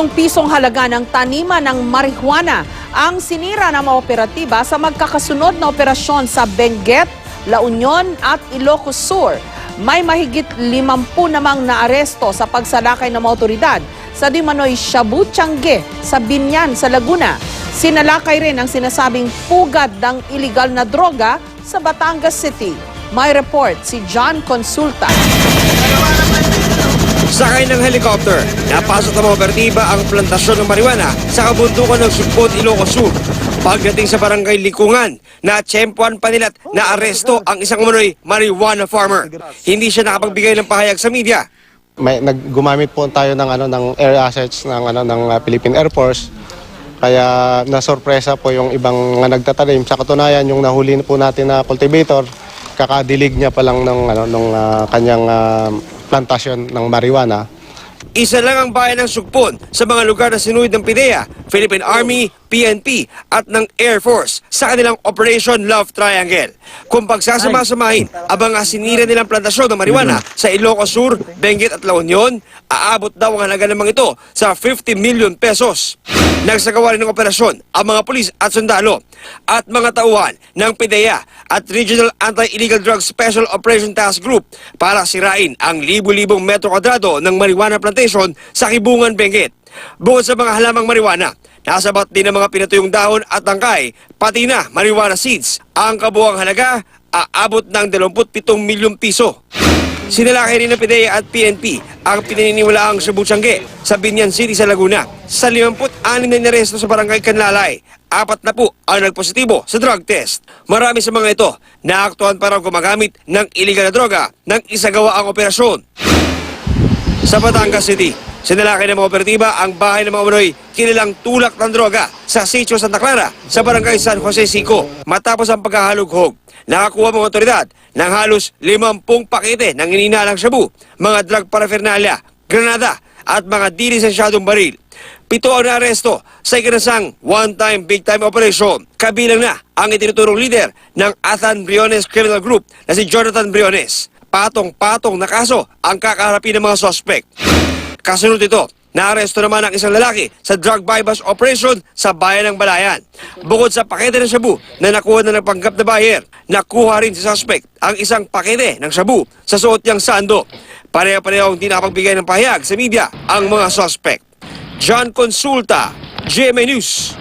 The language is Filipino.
milyong pisong halaga ng taniman ng marijuana ang sinira ng mga operatiba sa magkakasunod na operasyon sa Benguet, La Union at Ilocos Sur. May mahigit 50 namang naaresto sa pagsalakay ng mga otoridad sa di manoy Shabu Tiangge sa Binyan sa Laguna. Sinalakay rin ang sinasabing pugad ng iligal na droga sa Batangas City. May report si John Consulta. Sakay ng helicopter, napasok ng mga operatiba ang plantasyon ng marijuana sa kabundukan ng Sugpon, Ilocos Sur. Pagdating sa barangay Likungan, natsyempuan pa nila't naaresto ang isang umano'y marijuana farmer. Hindi siya nakapagbigay ng pahayag sa media. Gumamit po tayo ng air assets ng Philippine Air Force. Kaya nasorpresa po yung ibang mga nagtatanim. Sa katunayan, yung nahuli po natin na cultivator, kakadilig niya pa lang ng kanyang plantasyon ng marijuana. Isa lang ang bayan ng Sugpon sa mga lugar na sinuhid ng PIDEA, Philippine Army, PNP at ng Air Force sa kanilang Operation Love Triangle. Kung pagsasama-samahin ang mga sinira nilang plantasyon ng marijuana sa Ilocos Sur, Benguet at La Union, aabot daw ang halaga namang ito sa 50 million pesos. Nagsagawa rin ng operasyon ang mga pulis at sundalo at mga tauhan ng PIDEA at Regional Anti-Illegal Drugs Special Operation Task Group para sirain ang libu-libong metro kwadrado ng marijuana plantation sa Kibungan, Benguet. Bukod sa mga halamang marijuana, nasabat din ang mga pinatuyong dahon at tangkay, pati na marijuana seeds. Ang kabuuang halaga, aabot ng 27 milyong piso. Sinalakay rin ng PIDEA at PNP ang pinaniniwalaang Shabu Tiangge sa Binyan City sa Laguna. Sa 56 na inaresto sa barangay Canlalay, 4 na po ang nagpositibo sa drug test. Marami sa mga ito naaktuhan para gumagamit ng iligal na droga ng isagawa ang operasyon. Sa Batangas City, sinalakay ng mga operatiba ang bahay ng mga umano'y kilalang tulak ng droga sa Sitio Santa Clara sa barangay San Jose Sico. Matapos ang pagkahalughog, nakakuha mga otoridad ng halos 50 pakete ng ininalang shabu, mga drug paraphernalia, granada at mga dilisensyadong baril. 7 ang naaresto sa ikinasang one-time big-time operation. Kabilang na ang itinuturong leader ng Athan Briones Criminal Group na si Jonathan Briones. Patong-patong na kaso ang kakaharapin ng mga sospek. Kasunod ito, naaresto naman ang isang lalaki sa drug bypass operation sa bayan ng Balayan. Bukod sa pakete ng shabu na nakuha na ng panggap na buyer, nakuha rin sa suspect ang isang pakete ng shabu sa suot niyang sando. Pareho-pareho hindi nakapagbigay ng pahayag sa media ang mga suspect. John Consulta, GMA News.